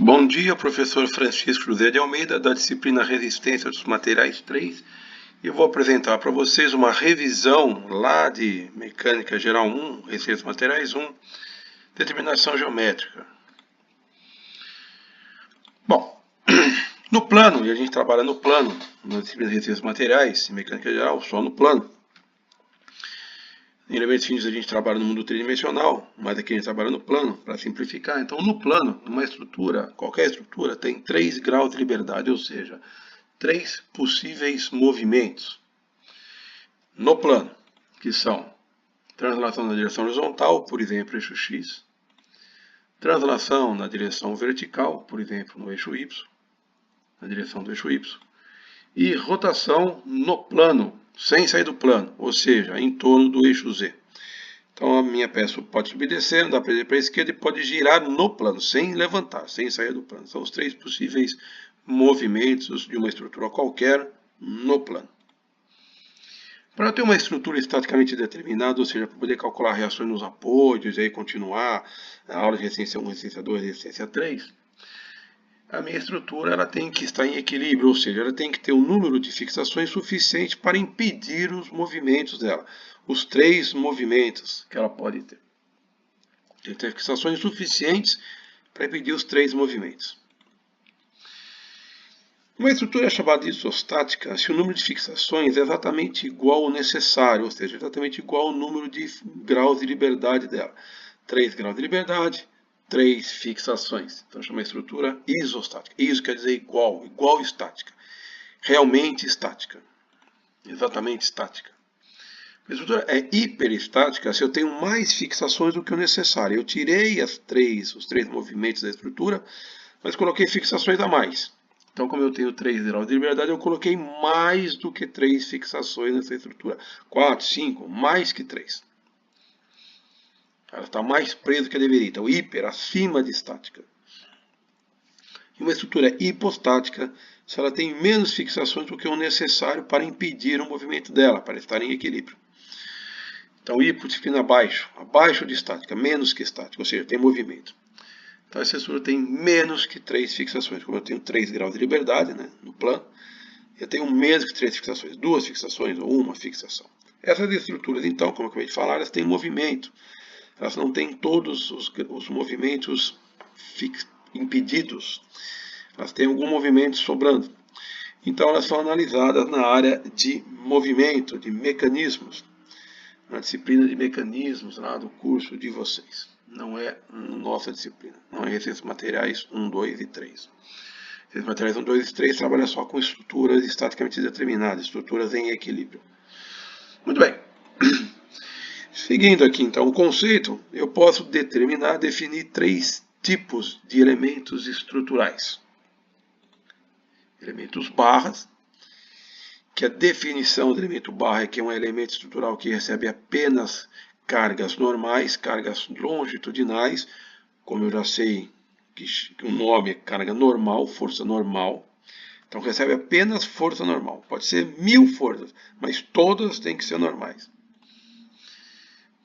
Bom dia, professor Francisco José de Almeida, da disciplina Resistência dos Materiais 3. Eu vou apresentar para vocês uma revisão lá de Mecânica Geral 1, Resistência dos Materiais 1, Determinação Geométrica. Bom, no plano, e a gente trabalha no plano, na disciplina Resistência dos Materiais, em Mecânica Geral, só no plano. Em elementos finos a gente trabalha no mundo tridimensional, mas aqui a gente trabalha no plano, para simplificar. Então, no plano, numa estrutura, qualquer estrutura, tem 3 graus de liberdade, ou seja, 3 possíveis movimentos no plano, que são translação na direção horizontal, por exemplo, eixo X, translação na direção vertical, por exemplo, no eixo Y, na direção do eixo Y, e rotação no plano, sem sair do plano, ou seja, em torno do eixo Z. Então a minha peça pode subir descendo, dá para ir para a esquerda e pode girar no plano, sem levantar, sem sair do plano. São os 3 possíveis movimentos de uma estrutura qualquer no plano. Para ter uma estrutura estaticamente determinada, ou seja, para poder calcular reações nos apoios e aí continuar a aula de resistência 1, resistência 2, resistência 3, a minha estrutura ela tem que estar em equilíbrio, ou seja, ela tem que ter um número de fixações suficiente para impedir os movimentos dela. Os 3 movimentos que ela pode ter. Tem que ter fixações suficientes para impedir os 3 movimentos. Uma estrutura é chamada de isostática se o número de fixações é exatamente igual ao necessário, ou seja, exatamente igual ao número de graus de liberdade dela. 3 graus de liberdade, 3 fixações. Então chama a estrutura isostática. Iso quer dizer igual, igual estática. Realmente estática. Exatamente estática. A estrutura é hiperestática se eu tenho mais fixações do que o necessário. Eu tirei os 3 movimentos da estrutura, mas coloquei fixações a mais. Então, como eu tenho 3 graus de liberdade, eu coloquei mais do que 3 fixações nessa estrutura. 4, 5, mais que 3. Ela está mais presa do que deveria. Então, hiper, acima de estática. E uma estrutura é hipostática se ela tem menos fixações do que o necessário para impedir o movimento dela, para estar em equilíbrio. Então, hipo significa abaixo de estática, menos que estática, ou seja, tem movimento. Então, essa estrutura tem menos que 3 fixações. Como eu tenho 3 graus de liberdade, né, no plano, eu tenho menos que 3 fixações, 2 fixações ou uma fixação. Essas estruturas, então, como eu acabei de falar, elas têm movimento. Elas não têm todos os movimentos impedidos. Elas têm algum movimento sobrando. Então, elas são analisadas na área de movimento, de mecanismos. Na disciplina de mecanismos lá do curso de vocês. Não é nossa disciplina. Não é Resistência Materiais 1, 2 e 3. Resistência Materiais 1, 2 e 3 trabalha só com estruturas estaticamente determinadas, estruturas em equilíbrio. Muito bem. Seguindo aqui então o conceito, eu posso definir 3 tipos de elementos estruturais. Elementos barras, que a definição do elemento barra é que é um elemento estrutural que recebe apenas cargas normais, cargas longitudinais, como eu já sei que o nome é carga normal, força normal. Então recebe apenas força normal. Pode ser 1000 forças, mas todas têm que ser normais.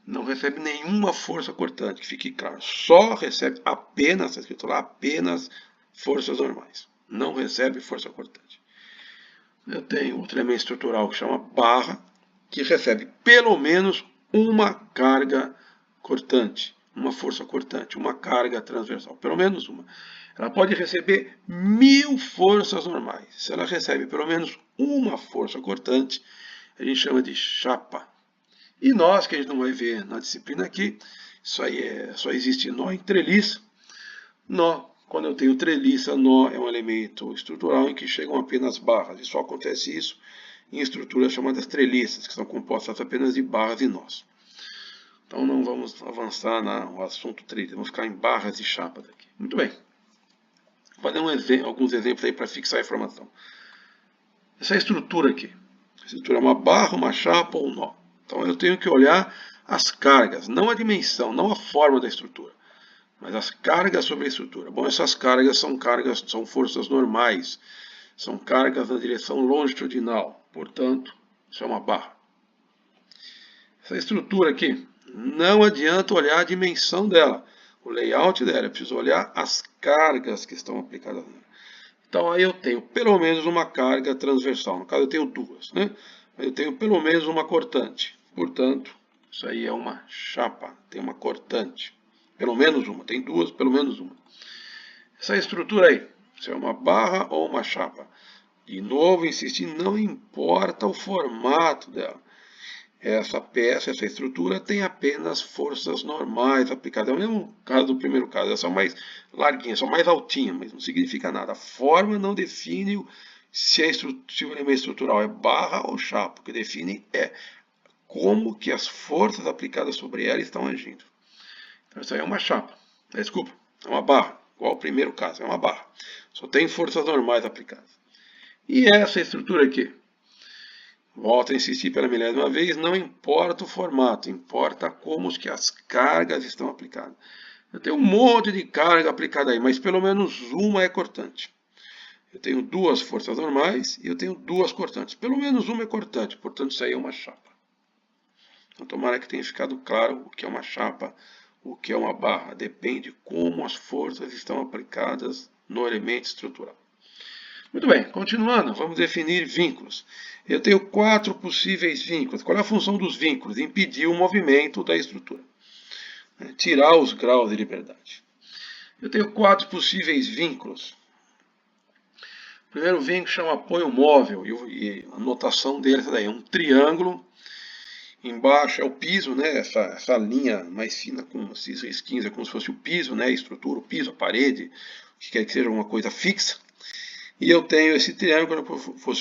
Não recebe nenhuma força cortante, que fique claro. Só recebe apenas, está escrito lá, apenas forças normais. Não recebe força cortante. Eu tenho outro elemento estrutural que chama barra, que recebe pelo menos uma carga cortante, uma força cortante, uma carga transversal, pelo menos uma. Ela pode receber 1000 forças normais. Se ela recebe pelo menos uma força cortante, a gente chama de chapa. E nós, que a gente não vai ver na disciplina aqui, isso aí só existe nó em treliça. Nó, quando eu tenho treliça, nó é um elemento estrutural em que chegam apenas barras. E só acontece isso em estruturas chamadas treliças, que são compostas apenas de barras e nós. Então não vamos avançar no assunto treliça, vamos ficar em barras e chapas aqui. Muito bem. Vou fazer alguns exemplos aí para fixar a informação. Essa estrutura aqui. A estrutura é uma barra, uma chapa ou um nó. Então eu tenho que olhar as cargas, não a dimensão, não a forma da estrutura, mas as cargas sobre a estrutura. Bom, essas cargas são forças normais, são cargas na direção longitudinal, portanto, isso é uma barra. Essa estrutura aqui, não adianta olhar a dimensão dela. o layout dela, eu preciso olhar as cargas que estão aplicadas nela. Então aí eu tenho pelo menos uma carga transversal, no caso eu tenho duas, né? Eu tenho pelo menos uma cortante, portanto, isso aí é uma chapa, tem uma cortante, pelo menos uma, tem duas, pelo menos uma. Essa estrutura aí, se é uma barra ou uma chapa, de novo insisti, não importa o formato dela. Essa peça, essa estrutura tem apenas forças normais aplicadas. É o mesmo caso do primeiro caso, elas são mais larguinhas, são mais altinhas, mas não significa nada. A forma não define se o elemento estrutural é barra ou chapa. O que define é como que as forças aplicadas sobre ela estão agindo. Então isso aí é uma chapa. Desculpa, é uma barra. Igual o primeiro caso, é uma barra. Só tem forças normais aplicadas. E essa estrutura aqui? Volto a insistir pela milésima vez, não importa o formato, importa como que as cargas estão aplicadas. Eu tenho um monte de carga aplicada aí, mas pelo menos uma é cortante. Eu tenho duas forças normais e eu tenho duas cortantes. Pelo menos uma é cortante, portanto isso aí é uma chapa. Então tomara que tenha ficado claro o que é uma chapa, o que é uma barra. Depende como as forças estão aplicadas no elemento estrutural. Muito bem, continuando, vamos definir vínculos. Eu tenho 4 possíveis vínculos. Qual é a função dos vínculos? Impedir o movimento da estrutura. Tirar os graus de liberdade. Eu tenho 4 possíveis vínculos. O primeiro vínculo chama apoio móvel, e a notação dele é um triângulo. Embaixo é o piso, né? essa linha mais fina com esses risquinhos, é como se fosse o piso, né? A estrutura, o piso, a parede, o que quer que seja uma coisa fixa. E eu tenho esse triângulo como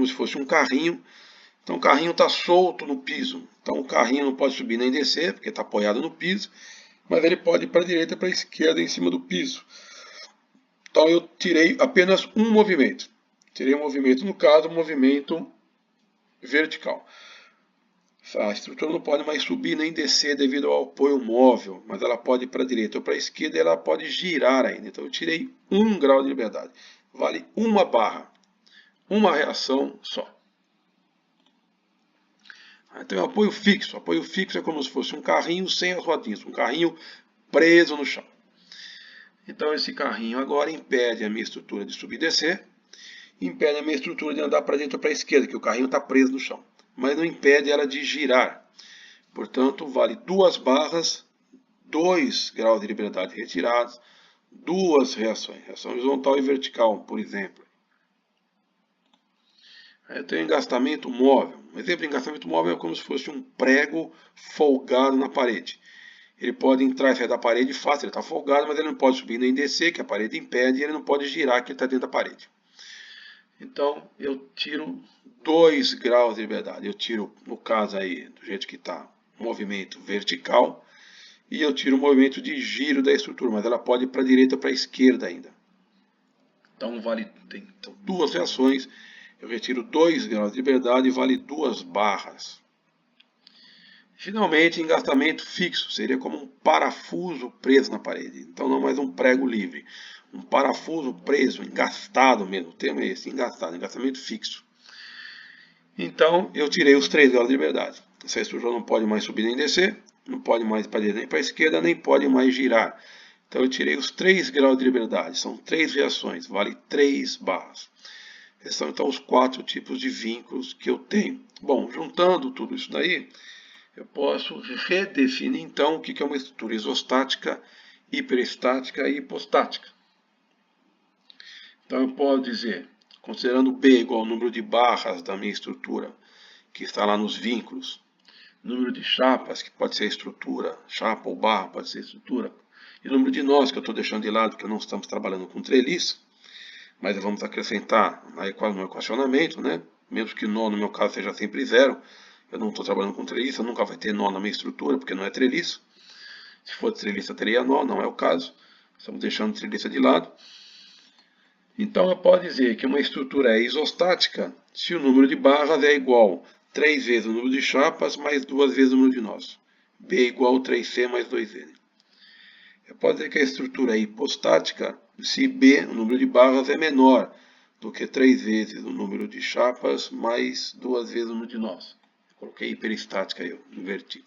se fosse um carrinho. Então o carrinho está solto no piso. Então o carrinho não pode subir nem descer, porque está apoiado no piso. Mas ele pode ir para a direita e para a esquerda em cima do piso. Então eu tirei apenas um movimento. Tirei um movimento, no caso, um movimento vertical. A estrutura não pode mais subir nem descer devido ao apoio móvel, mas ela pode ir para a direita ou para a esquerda e ela pode girar ainda. Então eu tirei 1 grau de liberdade. Vale uma barra, uma reação só. Então o apoio fixo. O apoio fixo é como se fosse um carrinho sem as rodinhas, um carrinho preso no chão. Então esse carrinho agora impede a minha estrutura de subir e descer, impede a minha estrutura de andar para dentro ou para a esquerda, que o carrinho está preso no chão, mas não impede ela de girar. Portanto, vale 2 barras, 2 graus de liberdade retirados, 2 reações, reação horizontal e vertical, por exemplo. Aí eu tenho engastamento móvel. Um exemplo de engastamento móvel é como se fosse um prego folgado na parede. Ele pode entrar e sair da parede fácil, ele está folgado, mas ele não pode subir nem descer, que a parede impede, e ele não pode girar, que ele está dentro da parede. Então, eu tiro 2 graus de liberdade. Eu tiro, no caso aí, do jeito que está, movimento vertical, e eu tiro o movimento de giro da estrutura, mas ela pode ir para a direita ou para a esquerda ainda. Então, tem 2 reações. Eu retiro 2 graus de liberdade e vale 2 barras. Finalmente, engastamento fixo seria como um parafuso preso na parede. Então não mais um prego livre. Um parafuso preso, engastado mesmo. O termo é esse, engastado, engastamento fixo. Então eu tirei os 3 graus de liberdade. Essa estrutura não pode mais subir nem descer, não pode mais ir para a direita nem para a esquerda, nem pode mais girar. Então eu tirei os 3 graus de liberdade. São 3 reações, vale 3 barras. Esses são então os 4 tipos de vínculos que eu tenho. Bom, juntando tudo isso daí, eu posso redefinir então o que é uma estrutura isostática, hiperestática e hipostática. Então eu posso dizer, considerando B igual ao número de barras da minha estrutura, que está lá nos vínculos, número de chapas, que pode ser estrutura, chapa ou barra pode ser estrutura, e o número de nós, que eu estou deixando de lado, porque não estamos trabalhando com treliço, mas vamos acrescentar no equacionamento, né? Mesmo que nó no meu caso seja sempre 0, eu não estou trabalhando com treliço, nunca vai ter nó na minha estrutura, porque não é treliço. Se for treliça, teria nó, não é o caso. Estamos deixando treliça de lado. Então, eu posso dizer que uma estrutura é isostática se o número de barras é igual a 3 vezes o número de chapas mais 2 vezes o número de nós. B é igual a 3C mais 2N. Eu posso dizer que a estrutura é hipostática se B, o número de barras, é menor do que 3 vezes o número de chapas mais 2 vezes o número de nós. Coloquei hiperestática aí, eu inverti.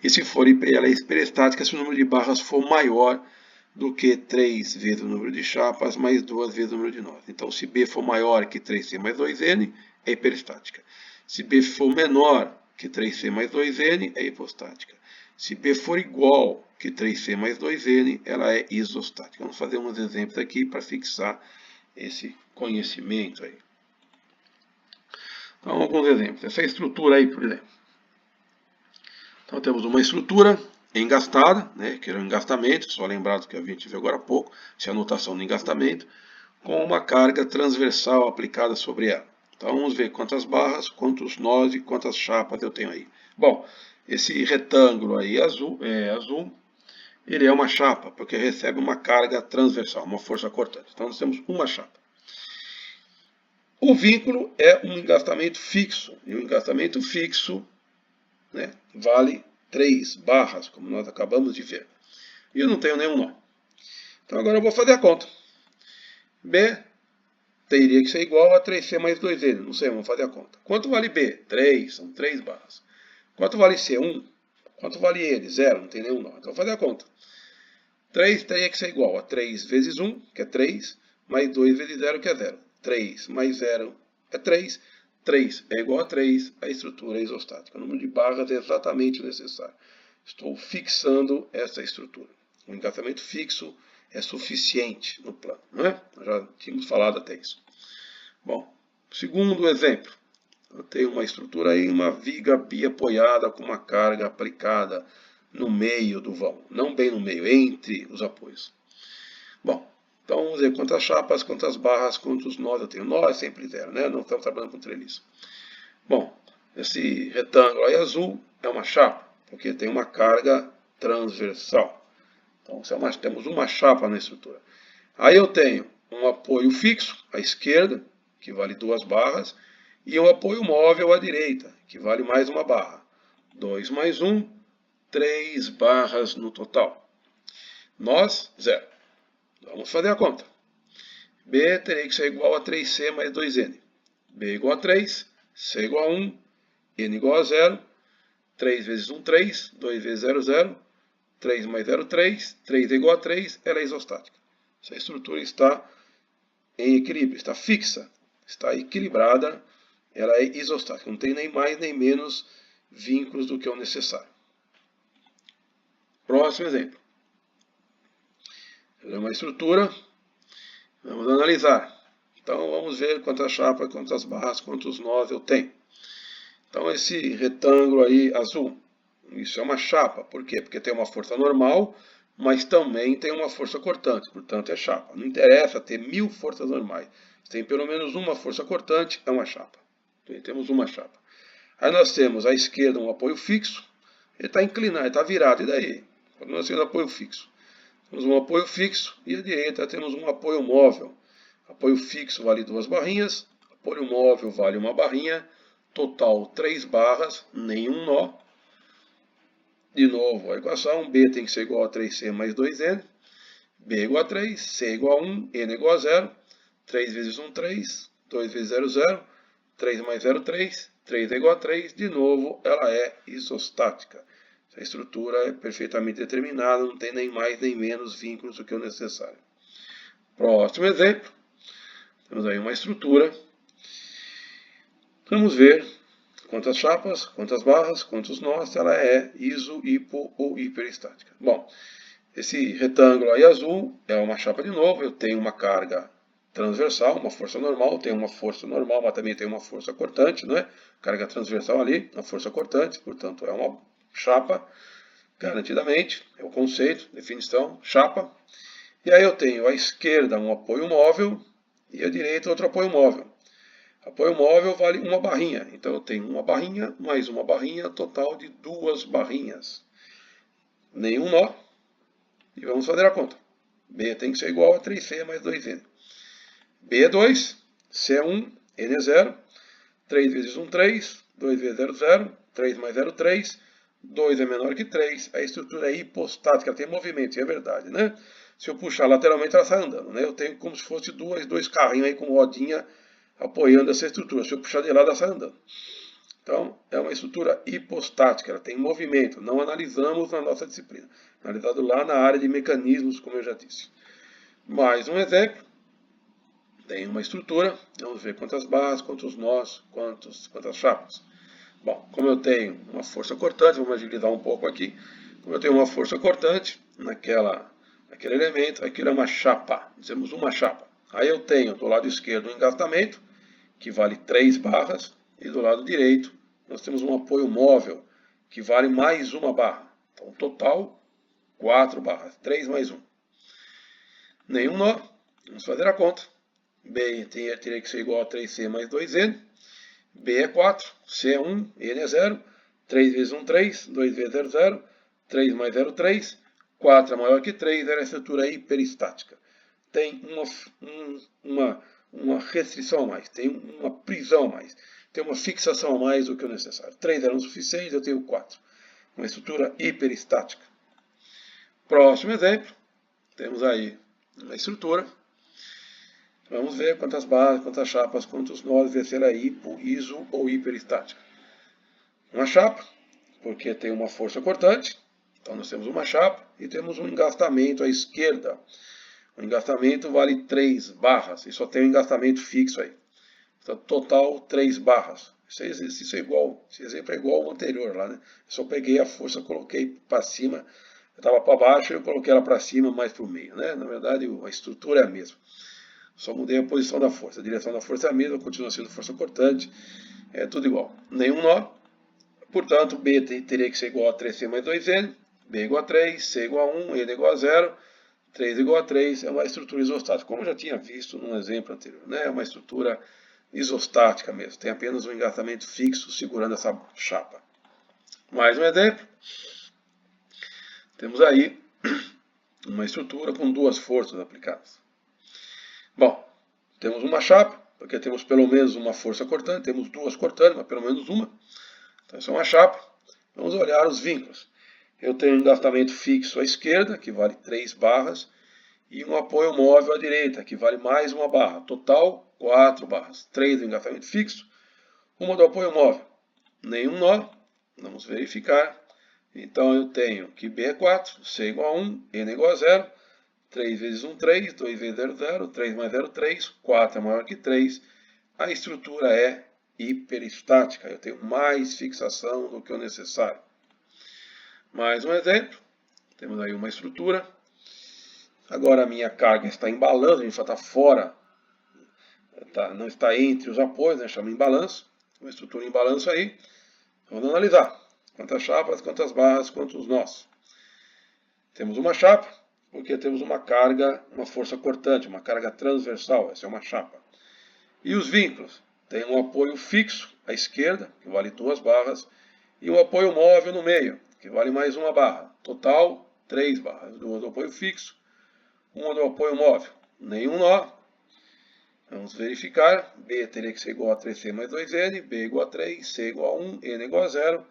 E se for, ela é hiperestática se o número de barras for maior do que 3 vezes o número de chapas mais 2 vezes o número de nós. Então, se B for maior que 3C mais 2N, é hiperestática. Se B for menor que 3C mais 2N, é hipostática. Se B for igual que 3C mais 2N, ela é isostática. Vamos fazer uns exemplos aqui para fixar esse conhecimento aí. Então, alguns exemplos. Essa estrutura aí, por exemplo. Então, temos uma estrutura engastada, né, que era um engastamento, só lembrar do que a gente viu agora há pouco, essa é a notação do engastamento, com uma carga transversal aplicada sobre ela. Então, vamos ver quantas barras, quantos nós e quantas chapas eu tenho aí. Bom, esse retângulo aí azul, ele é uma chapa, porque recebe uma carga transversal, uma força cortante. Então, nós temos uma chapa. O vínculo é um engastamento fixo, e o engastamento fixo, né, vale 3 barras, como nós acabamos de ver. E eu não tenho nenhum nó. Então agora eu vou fazer a conta. B teria que ser igual a 3C mais 2N. Não sei, vamos fazer a conta. Quanto vale B? 3, são 3 barras. Quanto vale C? 1. Quanto vale N? 0, não tem nenhum nó. Então vou fazer a conta. 3 teria que ser igual a 3 vezes 1, que é 3, mais 2 vezes 0, que é 0. 3 mais 0 é 3. 3 é igual a 3, a estrutura é isostática. O número de barras é exatamente o necessário. Estou fixando essa estrutura. O engastamento fixo é suficiente no plano, não é? Nós já tínhamos falado até isso. Bom, segundo exemplo. Eu tenho uma estrutura aí, uma viga biapoiada com uma carga aplicada no meio do vão. Não bem no meio, entre os apoios. Bom, então vamos ver quantas chapas, quantas barras, quantos nós eu tenho. Nó é sempre 0, né? Não estamos trabalhando com treliço. Bom, esse retângulo aí azul é uma chapa, porque tem uma carga transversal. Então, temos uma chapa na estrutura. Aí eu tenho um apoio fixo à esquerda, que vale 2 barras, e um apoio móvel à direita, que vale mais uma barra. 2 mais 1, 3 barras no total. Nós, 0. Vamos fazer a conta. B teria que ser igual a 3C mais 2N. B igual a 3, C igual a 1, N igual a 0. 3 vezes 1, 3. 2 vezes 0, 0. 3 mais 0, 3. 3 é igual a 3, ela é isostática. Essa estrutura está em equilíbrio, está fixa, está equilibrada, ela é isostática. Não tem nem mais nem menos vínculos do que o necessário. Próximo exemplo. É uma estrutura, vamos analisar. Então vamos ver quantas chapas, quantas barras, quantos nós eu tenho. Então esse retângulo aí azul, isso é uma chapa. Por quê? Porque tem uma força normal, mas também tem uma força cortante, portanto é chapa. Não interessa ter 1000 forças normais. Se tem pelo menos uma força cortante, é uma chapa. Então temos uma chapa. Aí nós temos à esquerda um apoio fixo, ele está inclinado, ele está virado, e daí? Nós temos apoio fixo. Temos um apoio fixo e à direita temos um apoio móvel. Apoio fixo vale 2 barrinhas, apoio móvel vale 1 barrinha, total 3 barras, nenhum nó. De novo, a equação B tem que ser igual a 3C mais 2N, B igual a 3, C igual a 1, N igual a 0, 3 vezes 1, 3, 2 vezes 0, 0, 3 mais 0, 3, 3 é igual a 3, de novo, ela é isostática. A estrutura é perfeitamente determinada, não tem nem mais nem menos vínculos do que o necessário. Próximo exemplo, temos aí uma estrutura. Vamos ver quantas chapas, quantas barras, quantos nós, ela é iso, hipo ou hiperestática. Bom, esse retângulo aí azul é uma chapa de novo, eu tenho uma carga transversal, uma força normal, tem uma força normal, mas também tem uma força cortante, não é? Carga transversal ali, uma força cortante, portanto é uma chapa, garantidamente, é o conceito, definição, chapa. E aí eu tenho à esquerda um apoio móvel e à direita outro apoio móvel. Apoio móvel vale 1 barrinha, então eu tenho 1 barrinha mais 1 barrinha, total de 2 barrinhas. Nenhum nó. E vamos fazer a conta. B tem que ser igual a 3C mais 2N. B é 2, C é 1, N é 0. 3 vezes 1, 3. 2 vezes 0, 0. 3 mais 0, 3. 2 é menor que 3. A estrutura é hipostática, ela tem movimento, e é verdade, né? Se eu puxar lateralmente, ela sai andando, né? Eu tenho como se fosse dois carrinhos aí com rodinha apoiando essa estrutura. Se eu puxar de lado, ela sai andando. Então, é uma estrutura hipostática, ela tem movimento. Não analisamos na nossa disciplina. Analisado lá na área de mecanismos, como eu já disse. Mais um exemplo. Tem uma estrutura, vamos ver quantas barras, quantos nós, quantas chapas. Bom, como eu tenho uma força cortante, vamos agilizar um pouco aqui. Como eu tenho uma força cortante naquele elemento, aquilo é uma chapa, dizemos uma chapa. Aí eu tenho do lado esquerdo um engastamento, que vale 3 barras, e do lado direito nós temos um apoio móvel, que vale mais uma barra. Então, total, 4 barras, 3 mais 1. Nenhum nó, vamos fazer a conta. B teria que ser igual a 3C mais 2N. B é 4, C é 1, N é 0. 3 vezes 1, 3. 2 vezes 0, 0. 3 mais 0, 3. 4 é maior que 3, era a estrutura hiperestática. Tem uma restrição a mais, tem uma prisão a mais, tem uma fixação a mais do que o necessário. 3 eram suficientes, eu tenho 4. Uma estrutura hiperestática. Próximo exemplo, temos aí uma estrutura. Vamos ver quantas barras, quantas chapas, quantos nós, ver se ela é hipo, iso ou hiperestática. Uma chapa, porque tem uma força cortante. Então nós temos uma chapa e temos um engastamento à esquerda. O engastamento vale 3 barras e só tem um engastamento fixo aí. Então total 3 barras. Isso é igual, esse exemplo é igual ao anterior lá, né? Eu só peguei a força, coloquei para cima, eu estava para baixo e eu coloquei ela para cima, mais para o meio, né? Na verdade a estrutura é a mesma. Só mudei a posição da força. A direção da força é a mesma, continua sendo força cortante. É tudo igual. Nenhum nó. Portanto, B teria que ser igual a 3C mais 2N. B igual a 3, C igual a 1, N igual a 0. 3 igual a 3 é uma estrutura isostática. Como eu já tinha visto num exemplo anterior. Né? É uma estrutura isostática mesmo. Tem apenas um engastamento fixo segurando essa chapa. Mais um exemplo. Temos aí uma estrutura com 2 forças aplicadas. Bom, temos uma chapa, porque temos pelo menos uma força cortante, temos 2 cortantes, mas pelo menos uma. Então, isso é uma chapa. Vamos olhar os vínculos. Eu tenho um engastamento fixo à esquerda, que vale 3 barras, e um apoio móvel à direita, que vale mais uma barra. Total, 4 barras. 3 do engastamento fixo, uma do apoio móvel. Nenhum nó. Vamos verificar. Então, eu tenho que B é 4, C igual a 1, N igual a 0. 3 vezes 1, 3, 2 vezes 0, 0, 3 mais 0, 3, 4 é maior que 3. A estrutura é hiperestática, eu tenho mais fixação do que o necessário. Mais um exemplo, temos aí uma estrutura. Agora a minha carga está em balanço, a gente só está fora, não está entre os apoios, né, chama em balanço. Uma estrutura em balanço aí. Vamos analisar quantas chapas, quantas barras, quantos nós. Temos uma chapa, porque temos uma carga, uma força cortante, uma carga transversal, essa é uma chapa. E os vínculos? Tem um apoio fixo à esquerda, que vale 2 barras, e um apoio móvel no meio, que vale mais uma barra. Total, 3 barras. 2 do apoio fixo, uma do apoio móvel. Nenhum nó. Vamos verificar. B teria que ser igual a 3C mais 2N, B igual a 3, C igual a 1, N igual a 0,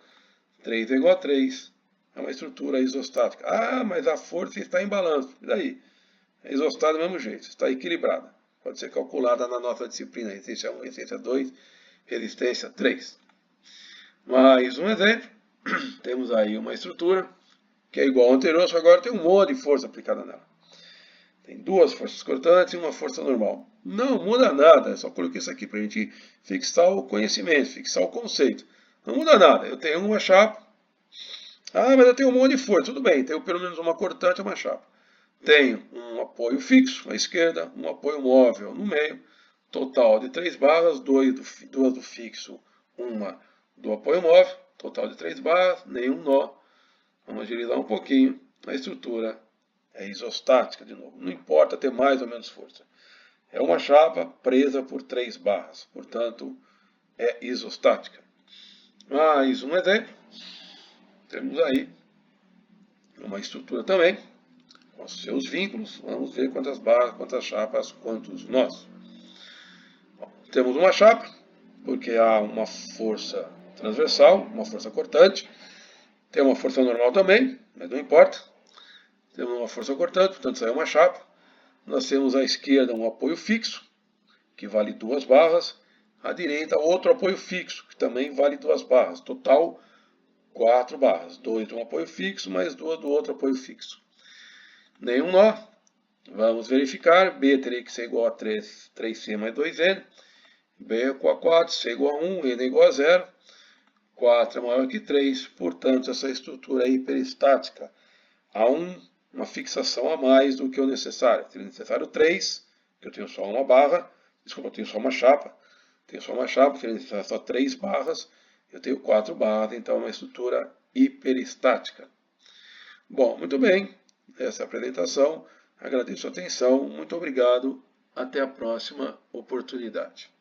3 é igual a 3. É uma estrutura isostática. Ah, mas a força está em balanço. E daí? É isostática do mesmo jeito, está equilibrada. Pode ser calculada na nossa disciplina resistência 1, resistência 2, resistência 3. Mais um exemplo. Temos aí uma estrutura que é igual ao anterior, só agora tem um monte de força aplicada nela. Tem 2 forças cortantes e uma força normal. Não muda nada, eu só coloquei isso aqui para a gente fixar o conhecimento, fixar o conceito. Não muda nada, eu tenho uma chapa. Ah, mas eu tenho um monte de força. Tudo bem, tenho pelo menos uma cortante e uma chapa. Tenho um apoio fixo à esquerda, um apoio móvel no meio. Total de 3 barras, 2 do fixo, uma do apoio móvel. Total de 3 barras, nenhum nó. Vamos agilizar um pouquinho. A estrutura é isostática de novo. Não importa ter mais ou menos força. É uma chapa presa por 3 barras. Portanto, é isostática. Mais um exemplo. Temos aí uma estrutura também, com os seus vínculos. Vamos ver quantas barras, quantas chapas, quantos nós. Bom, temos uma chapa, porque há uma força transversal, uma força cortante. Tem uma força normal também, mas não importa. Temos uma força cortante, portanto isso aí é uma chapa. Nós temos à esquerda um apoio fixo, que vale 2 barras. À direita, outro apoio fixo, que também vale 2 barras. Total, 4 barras. 2 de um apoio fixo, mais 2 do outro apoio fixo. Nenhum nó. Vamos verificar. B teria que ser igual a 3C mais 2N. B é igual a 4, C é igual a 1, N é igual a 0. 4 é maior que 3, portanto, essa estrutura é hiperestática. Há uma fixação a mais do que o necessário. Seria necessário 3, que eu tenho só uma barra. Desculpa, eu tenho só uma chapa. Seria necessário só 3 barras. Eu tenho 4 barras, então é uma estrutura hiperestática. Bom, muito bem. Essa é a apresentação. Agradeço a atenção. Muito obrigado. Até a próxima oportunidade.